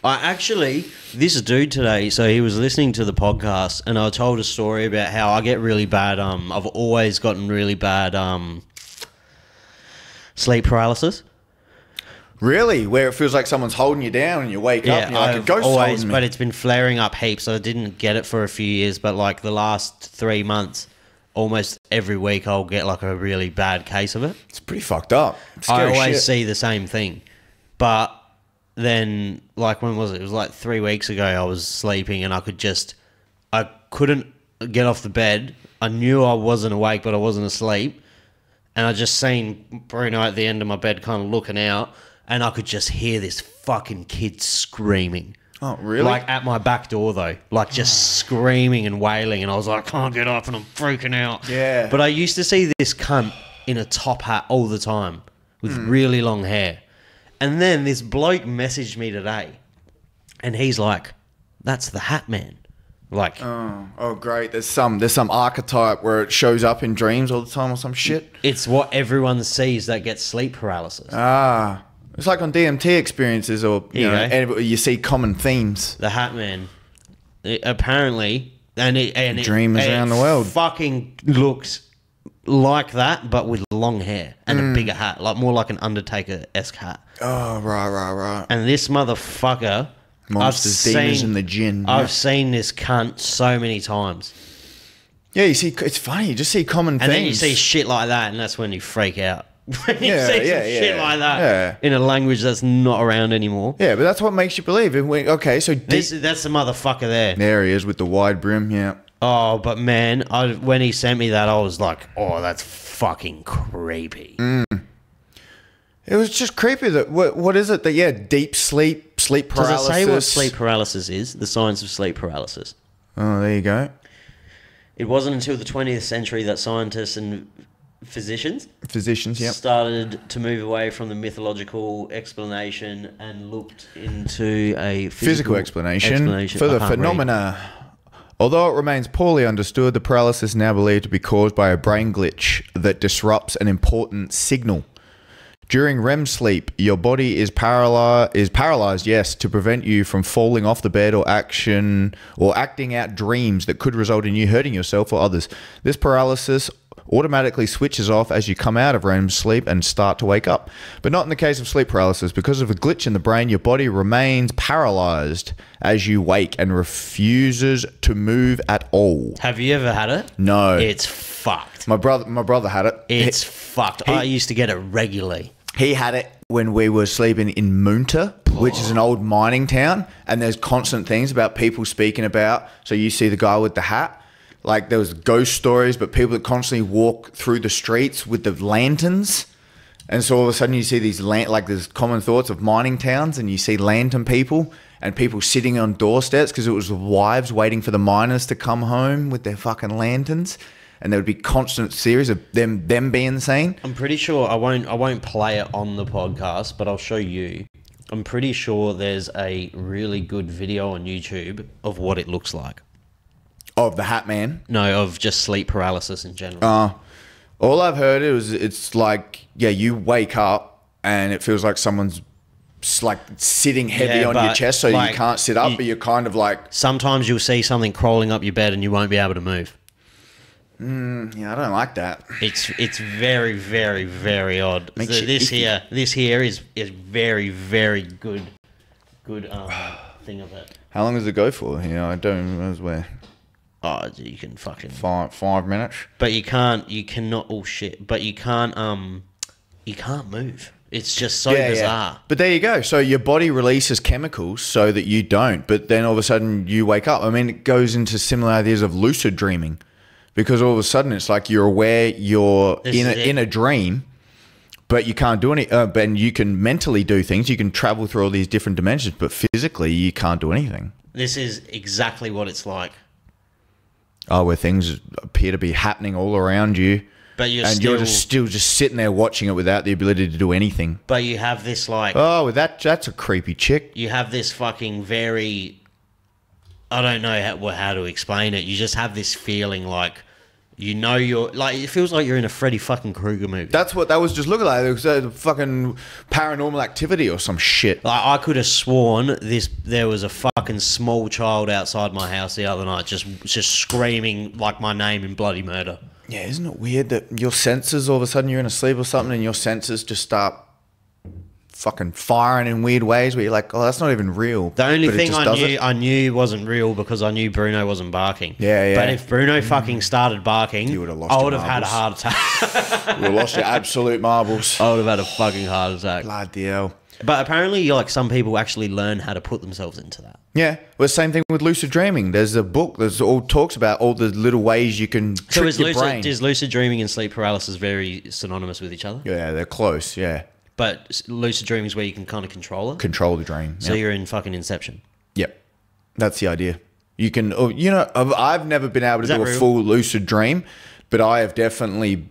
This dude today, so he was listening to the podcast, and I told a story about how I get really bad, I've always gotten really bad sleep paralysis. Really? Where it feels like someone's holding you down and you wake up and you're like, a ghost holding me. But it's been flaring up heaps, so I didn't get it for a few years, but like the last 3 months, almost every week I'll get like a really bad case of it. It's pretty fucked up. I always see the same thing. But then, like, when was it? It was like 3 weeks ago I was sleeping and I couldn't get off the bed. I knew I wasn't awake, but I wasn't asleep. And I just seen Bruno at the end of my bed kind of looking out, and I could just hear this fucking kid screaming. Oh, really? Like at my back door, though. Like just screaming and wailing. And I was like, I can't get up and I'm freaking out. Yeah. But I used to see this cunt in a top hat all the time with really long hair. And then this bloke messaged me today. And he's like, that's the Hat Man. Like, oh, great. There's some archetype where it shows up in dreams all the time or some shit. it's what everyone sees that gets sleep paralysis. It's like on DMT experiences, or you see common themes. The Hat Man, apparently, and dreamers around the world fucking looks like that, but with long hair and a bigger hat, like more like an Undertaker-esque hat. Oh, right. And this motherfucker, monsters, demons, and the jinn. I've seen this cunt so many times. Yeah, you see, it's funny. You just see common themes. And then you see shit like that, and that's when you freak out. When you see shit like that in a language that's not around anymore. Yeah, but that's what makes you believe. Okay, so that's the motherfucker there. There he is with the wide brim, yeah. Oh, but man, when he sent me that, I was like, oh, that's fucking creepy. It was just creepy. What is it? Deep sleep paralysis. Does it say what sleep paralysis is? The science of sleep paralysis. Oh, there you go. It wasn't until the 20th century that scientists and physicians, started to move away from the mythological explanation and looked into a physical explanation for the phenomena. Although it remains poorly understood, the paralysis is now believed to be caused by a brain glitch that disrupts an important signal. During REM sleep, your body is paralyzed, yes, to prevent you from falling off the bed or acting out dreams that could result in you hurting yourself or others. This paralysis automatically switches off as you come out of REM sleep and start to wake up. But not in the case of sleep paralysis. Because of a glitch in the brain, your body remains paralyzed as you wake and refuses to move at all. Have you ever had it? No. It's fucked. My brother had it. It's fucked. I used to get it regularly. He had it when we were sleeping in Moonta, which is an old mining town, and there's constant things about people speaking about. So you see the guy with the hat. Like, there was ghost stories, but people that constantly walk through the streets with the lanterns. And so all of a sudden you see these, there's common thoughts of mining towns, and you see lantern people and people sitting on doorsteps because it was wives waiting for the miners to come home with their fucking lanterns. And there would be constant series of them being seen. I'm pretty sure, I won't play it on the podcast, but I'll show you. I'm pretty sure there's a really good video on YouTube of what it looks like. Of the Hat Man? No, of just sleep paralysis in general. All I've heard is it's like, you wake up and it feels like someone's like sitting heavy on your chest, so you can't sit up, but you're kind of like... Sometimes you'll see something crawling up your bed and you won't be able to move. Yeah, I don't like that. It's very, very, very odd. So this here is very, very good thing of it. How long does it go for? I don't know where. Oh, you can fucking 5 minutes. But you cannot. Oh shit! But you can't move. It's just so bizarre. Yeah. But there you go. So your body releases chemicals so that you don't. But then all of a sudden you wake up. I mean, it goes into similar ideas of lucid dreaming, because all of a sudden it's like you're aware you're in a dream, but you can't do any. And you can mentally do things. You can travel through all these different dimensions, but physically you can't do anything. This is exactly what it's like. Oh, where things appear to be happening all around you, but you're still just sitting there watching it without the ability to do anything. But you have this like... Oh, that's a creepy chick. You have this fucking very... I don't know how to explain it. You just have this feeling like You know you're like it feels like you're in a Freddy fucking Krueger movie. That's what that was just looking like. It was a fucking Paranormal Activity or some shit. Like I could have sworn there was a fucking small child outside my house the other night just screaming like my name in bloody murder. Yeah, isn't it weird that your senses all of a sudden you're in a sleep or something and your senses just start fucking firing in weird ways where you're like, oh, that's not even real. The only thing I knew wasn't real because I knew Bruno wasn't barking. Yeah. But if Bruno fucking started barking, You would have lost I your would have had a marbles. heart attack. You would have lost your absolute marbles. I would have had a fucking heart attack. Bloody hell. But apparently, like some people actually learn how to put themselves into that. Yeah, well, same thing with lucid dreaming. There's a book that all talks about all the little ways you can trick your brain. Is lucid dreaming and sleep paralysis very synonymous with each other? Yeah, they're close, yeah. But lucid dreaming is where you can kind of control it. Control the dream. So you're in fucking Inception. Yep. That's the idea. You can, I've never been able to do a real? full lucid dream, but I have definitely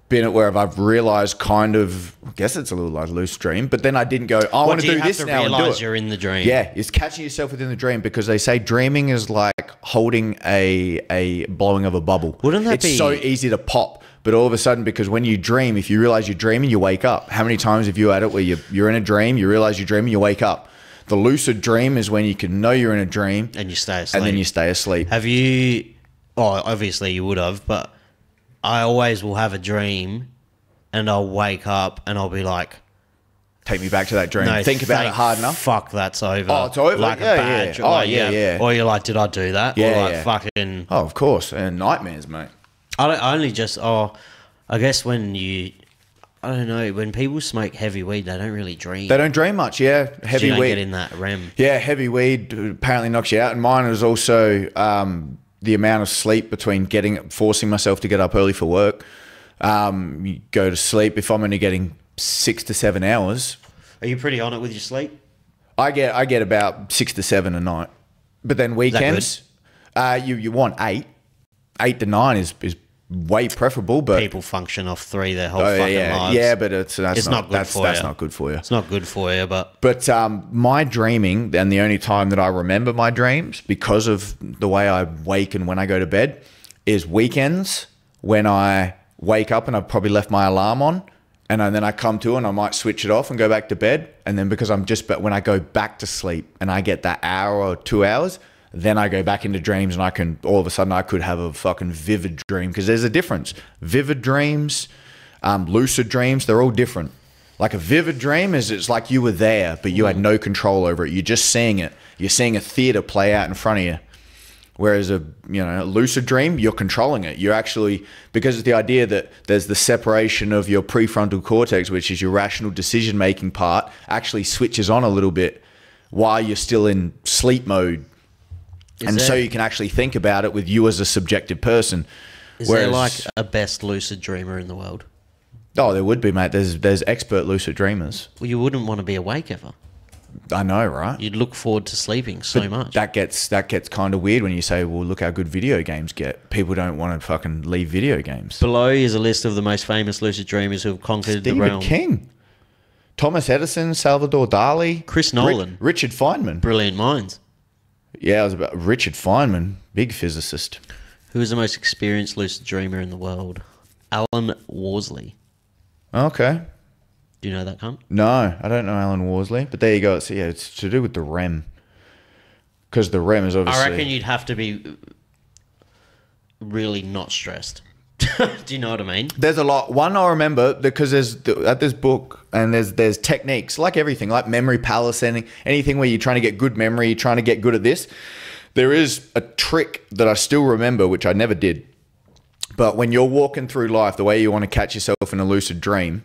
been at where I've realized kind of, I guess it's a little like a lucid dream, but then I didn't go, I want to do this now and do it. You're in the dream. Yeah, it's catching yourself within the dream because they say dreaming is like holding a blowing of a bubble. Wouldn't that be... It's so easy to pop, but all of a sudden, because when you dream, if you realize you're dreaming, you wake up. How many times have you had it where you're in a dream, you realize you're dreaming, you wake up? The lucid dream is when you can know you're in a dream. And you stay asleep. And then you stay asleep. Have you... Oh, obviously you would have, but I always will have a dream and I'll wake up and I'll be like... Take me back to that dream. No, Think about it hard enough. Fuck, that's over. Oh, it's over? Like Yeah, a bad yeah. Oh, yeah. Or you're like, did I do that? Yeah, or like, yeah. fucking... Oh, of course. And nightmares, mate. I only just... Oh, I guess when you... I don't know. When people smoke heavy weed, they don't really dream. They don't dream much, yeah. Heavy you don't weed. get in that REM. Yeah, heavy weed apparently knocks you out. And mine was also the amount of sleep between forcing myself to get up early for work. You go to sleep. If I'm only getting 6 to 7 hours, Are you pretty on it with your sleep? I get about 6 to 7 a night. But then weekends, you want 8. 8 to 9 is way preferable. But People function off 3 their whole fucking lives. yeah, but that's not good for you. That's not good for you. It's not good for you, but... But my dreaming, and the only time that I remember my dreams, because of the way I wake and when I go to bed, is weekends when I wake up and I've probably left my alarm on, and then I come to and I might switch it off and go back to bed. And then because but when I go back to sleep and I get that hour or 2 hours, then I go back into dreams and all of a sudden I could have a fucking vivid dream, because there's a difference. Vivid dreams, lucid dreams, they're all different. Like a vivid dream it's like you were there, but you had no control over it. You're just seeing it. You're seeing a theater play out in front of you. Whereas a lucid dream, you're controlling it. You're actually, because it's the idea that there's the separation of your prefrontal cortex, which is your rational decision-making part, actually switches on a little bit while you're still in sleep mode. So you can actually think about it with you as a subjective person. Is there like a best lucid dreamer in the world? Oh, there would be, mate. There's expert lucid dreamers. Well, you wouldn't want to be awake ever. I know, right? You'd look forward to sleeping so much. That gets kind of weird when you say, well, look how good video games get. People don't want to fucking leave video games. Below is a list of the most famous lucid dreamers who have conquered the realm. Stephen King, Thomas Salvador Dali, Chris Nolan, Richard Feynman. Brilliant minds. Yeah, I was about Richard Feynman, big physicist. Who is the most experienced lucid dreamer in the world? Alan Worsley. Okay. Do you know that cunt? No, I don't know Alan Worsley, but there you go. It's to do with the REM. Because the REM is obviously... I reckon you'd have to be really not stressed. Do you know what I mean? There's a lot. One I remember, because at this book, and there's techniques, like everything, like memory palace, anything where you're trying to get good memory, you're trying to get good at this. There is a trick that I still remember, which I never did. But when you're walking through life, the way you want to catch yourself in a lucid dream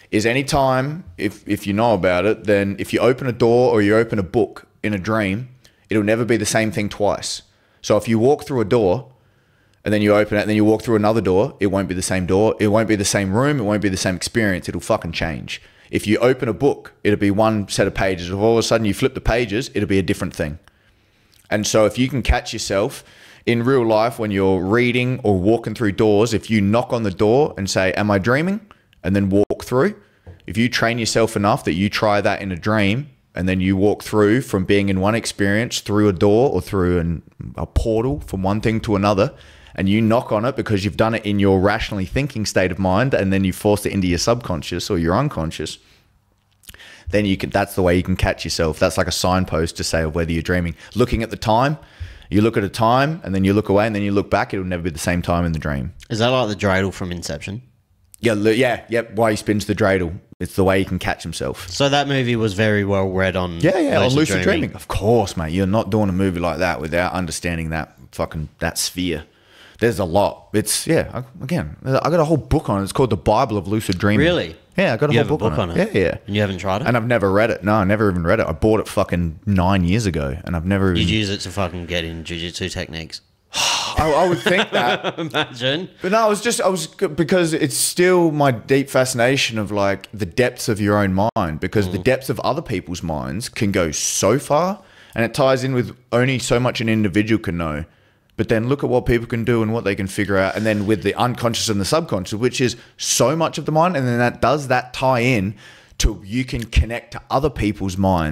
is anytime, if you know about it, then if you open a door or you open a book in a dream, it'll never be the same thing twice. So if you walk through a door and then you open it and then you walk through another door, it won't be the same door. It won't be the same room. It won't be the same experience. It'll fucking change. If you open a book, it'll be one set of pages. If all of a sudden you flip the pages, it'll be a different thing. And so if you can catch yourself in real life when you're reading or walking through doors, if you knock on the door and say, am I dreaming? And then walk through. If you train yourself enough that you try that in a dream and then you walk through from being in one experience through a door or through a portal from one thing to another, and you knock on it because you've done it in your rationally thinking state of mind, and then you force it into your subconscious or your unconscious, then you can, that's the way you can catch yourself. That's like a signpost to say whether you're dreaming. Looking at the time, you look at a time and then you look away and then you look back, it'll never be the same time in the dream. Is that like the dreidel from Inception? Yeah. Why he spins the dreidel. It's the way he can catch himself. So that movie was very well read on on lucid dreaming. Of course, mate. You're not doing a movie like that without understanding that sphere. There's a lot. It's, again, I got a whole book on it. It's called The Bible of Lucid Dreaming. Really? Yeah, I got a whole book on it. Yeah. And you haven't tried it? And I've never read it. No, I never even read it. I bought it fucking 9 years ago, and I've never even... You'd use it to fucking get in jiu-jitsu techniques. I would think that. Imagine. But no, because it's still my deep fascination of like the depths of your own mind, because the depths of other people's minds can go so far, and it ties in with only so much an individual can know. But then look at what people can do and what they can figure out. And then with the unconscious and the subconscious, which is so much of the mind. And then that tie in to you can connect to other people's minds